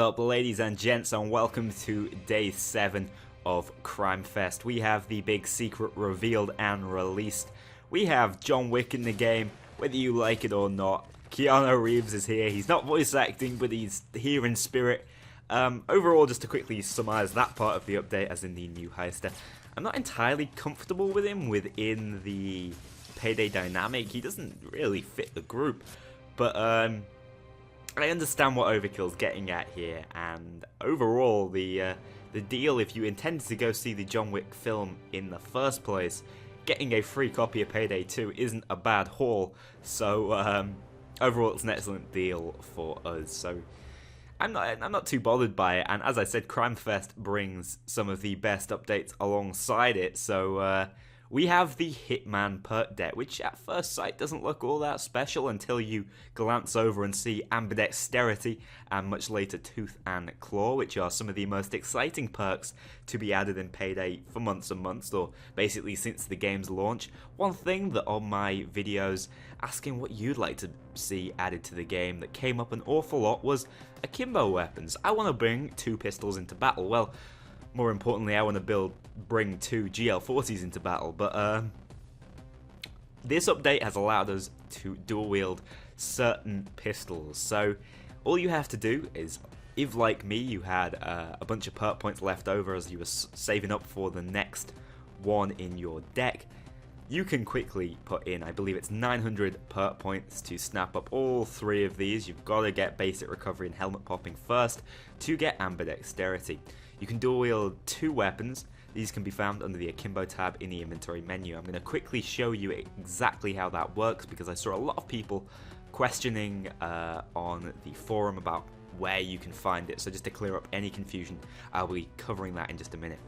up, ladies and gents, and welcome to day 7 of Crimefest. We have the big secret revealed and released. We have John Wick in the game, whether you like it or not. Keanu Reeves is here. He's not voice acting, but he's here in spirit. Overall, just to quickly summarize that part of the update, as in the new heister, I'm not entirely comfortable with him within the Payday dynamic. He doesn't really fit the group, but I understand what Overkill's getting at here, and overall, the deal, if you intended to go see the John Wick film in the first place, getting a free copy of Payday 2 isn't a bad haul, so overall it's an excellent deal for us, so I'm not too bothered by it, and as I said, Crimefest brings some of the best updates alongside it, so we have the Hitman Perk Deck, which at first sight doesn't look all that special until you glance over and see Ambidexterity and much later Tooth and Claw, which are some of the most exciting perks to be added in Payday for months and months, or basically since the game's launch. One thing that on my videos asking what you'd like to see added to the game that came up an awful lot was Akimbo weapons. I want to bring 2 pistols into battle. Well, more importantly, I want to bring 2 GL40s into battle, but this update has allowed us to dual wield certain pistols. So all you have to do is, if like me, you had a bunch of perk points left over as you were saving up for the next one in your deck, you can quickly put in, I believe it's 900 perk points to snap up all 3 of these. You've got to get basic recovery and helmet popping first to get ambidexterity. You can dual wield 2 weapons. These can be found under the Akimbo tab in the inventory menu. I'm going to quickly show you exactly how that works because I saw a lot of people questioning on the forum about where you can find it. So just to clear up any confusion, I'll be covering that in just a minute.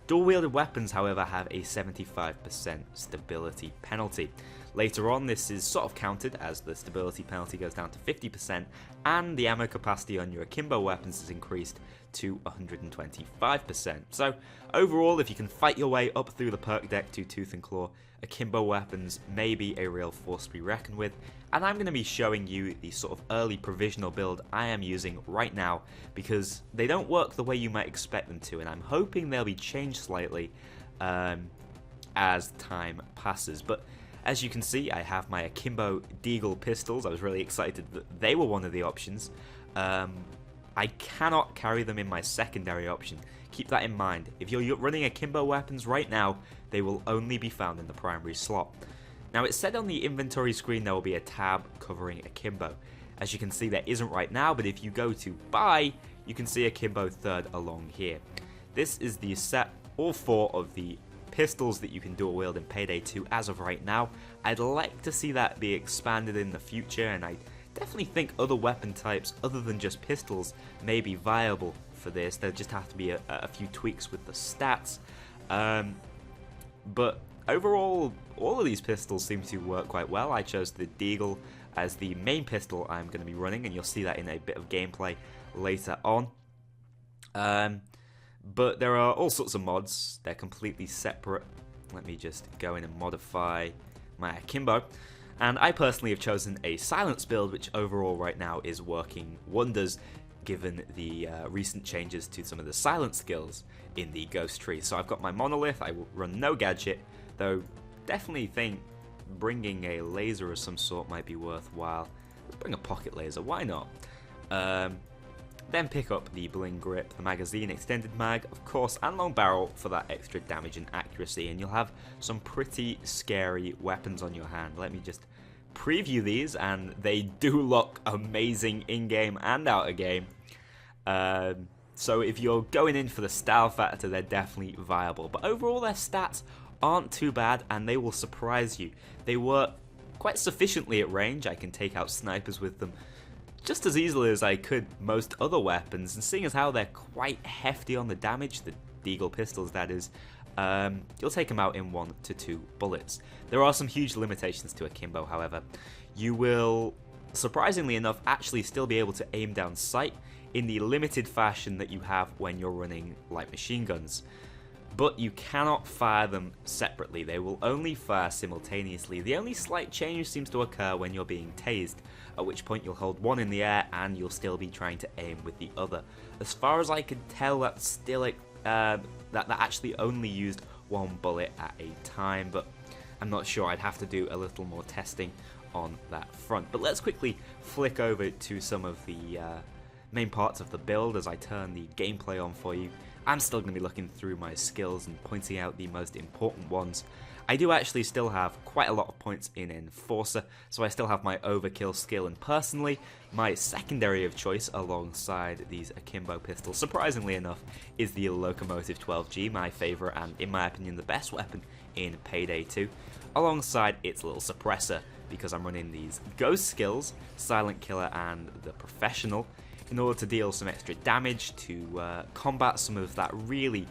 Dual wielded weapons, however, have a 75% stability penalty. Later on, this is sort of counted as the stability penalty goes down to 50%, and the ammo capacity on your Akimbo weapons is increased to 125%. So overall, if you can fight your way up through the perk deck to Tooth and Claw, Akimbo weapons may be a real force to be reckoned with, and I'm going to be showing you the sort of early provisional build I am using right now because they don't work the way you might expect them to, and I'm hoping they'll be changed slightly as time passes. But as you can see, I have my Akimbo Deagle pistols. I was really excited that they were one of the options. I cannot carry them in my secondary option. Keep that in mind. If you're running Akimbo weapons right now, they will only be found in the primary slot. Now, it said on the inventory screen there will be a tab covering Akimbo. As you can see, there isn't right now, but if you go to buy, you can see Akimbo 3rd along here. This is the set, all 4 of the pistols that you can dual wield in Payday 2 as of right now. I'd like to see that be expanded in the future, and I definitely think other weapon types other than just pistols may be viable for this. There just have to be a few tweaks with the stats. But overall, all of these pistols seem to work quite well. I chose the Deagle as the main pistol I'm going to be running, and you'll see that in a bit of gameplay later on. But there are all sorts of mods. They're completely separate. Let me just go in and modify my Akimbo. And I personally have chosen a silence build, which overall right now is working wonders given the recent changes to some of the silence skills in the Ghost Tree. So I've got my Monolith, I will run no gadget, though definitely think bringing a laser of some sort might be worthwhile. Let's bring a pocket laser, why not? Then pick up the Bling Grip, the magazine, extended mag, of course, and long barrel for that extra damage and accuracy, and you'll have some pretty scary weapons on your hand. Let me just preview these, and they do look amazing in-game and out-of-game. So if you're going in for the style factor, they're definitely viable. But overall, their stats aren't too bad, and they will surprise you. They work quite sufficiently at range. I can take out snipers with them just as easily as I could most other weapons, and seeing as how they're quite hefty on the damage, the Deagle pistols that is, you'll take them out in 1 to 2 bullets. There are some huge limitations to Akimbo, however. You will, surprisingly enough, actually still be able to aim down sight in the limited fashion that you have when you're running light machine guns. but you cannot fire them separately. They will only fire simultaneously. The only slight change seems to occur when you're being tased, at which point you'll hold one in the air and you'll still be trying to aim with the other. As far as I can tell, that's still that actually only used one bullet at a time, but I'm not sure. I'd have to do a little more testing on that front. But let's quickly flick over to some of the main parts of the build as I turn the gameplay on for you. I'm still going to be looking through my skills and pointing out the most important ones. I do actually still have quite a lot of points in Enforcer, so I still have my overkill skill, and personally, my secondary of choice alongside these Akimbo pistols, surprisingly enough, is the Locomotive 12G, my favourite and, in my opinion, the best weapon in Payday 2, alongside its little suppressor, because I'm running these Ghost skills, Silent Killer and the Professional, in order to deal some extra damage, to combat some of that really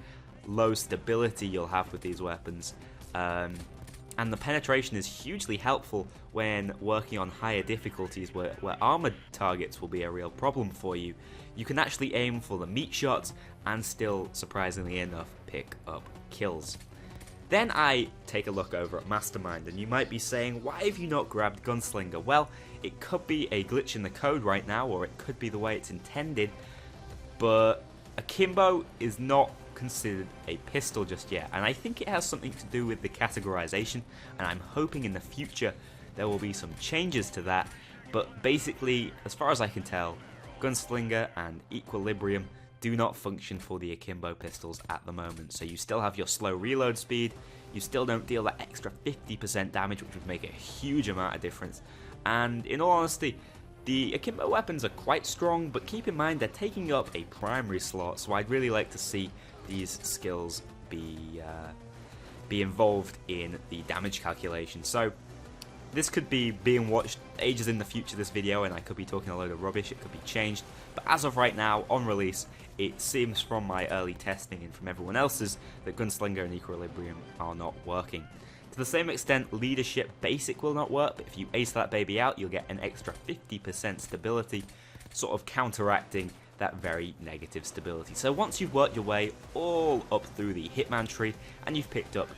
low stability you'll have with these weapons. And the penetration is hugely helpful when working on higher difficulties where armored targets will be a real problem for you. You can actually aim for the meat shots and still, surprisingly enough, pick up kills. Then I take a look over at Mastermind, and you might be saying, why have you not grabbed Gunslinger? Well, it could be a glitch in the code right now, or it could be the way it's intended, but Akimbo is not considered a pistol just yet, and I think it has something to do with the categorization, and I'm hoping in the future there will be some changes to that. But basically, as far as I can tell, Gunslinger and Equilibrium do not function for the Akimbo pistols at the moment. So you still have your slow reload speed, you still don't deal that extra 50% damage, which would make a huge amount of difference. And in all honesty, the Akimbo weapons are quite strong, but keep in mind they're taking up a primary slot, so I'd really like to see these skills be involved in the damage calculation. So this could be being watched ages in the future, this video, and I could be talking a load of rubbish, it could be changed. But as of right now, on release, it seems from my early testing and from everyone else's that Gunslinger and Equilibrium are not working. To the same extent, Leadership Basic will not work, but if you ace that baby out, you'll get an extra 50% stability, sort of counteracting that very negative stability. So once you've worked your way all up through the Hitman tree, and you've picked up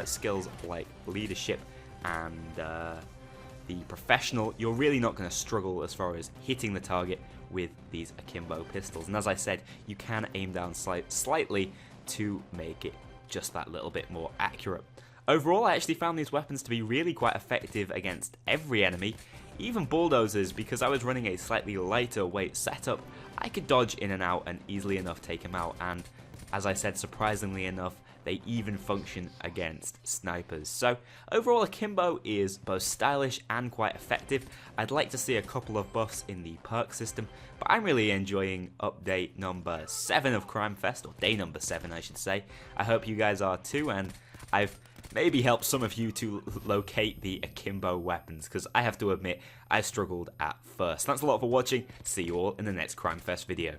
skills like Leadership and the Professional, you're really not going to struggle as far as hitting the target with these Akimbo pistols. And as I said, you can aim down slightly to make it just that little bit more accurate. Overall, I actually found these weapons to be really quite effective against every enemy, even bulldozers, because I was running a slightly lighter weight setup. I could dodge in and out and easily enough take them out, and as I said, surprisingly enough, they even function against snipers. So overall, Akimbo is both stylish and quite effective. I'd like to see a couple of buffs in the perk system, but I'm really enjoying update number 7 of Crimefest, or day number 7 I should say. I hope you guys are too, and I've maybe helped some of you to locate the Akimbo weapons, because I have to admit, I struggled at first. Thanks a lot for watching, see you all in the next Crimefest video.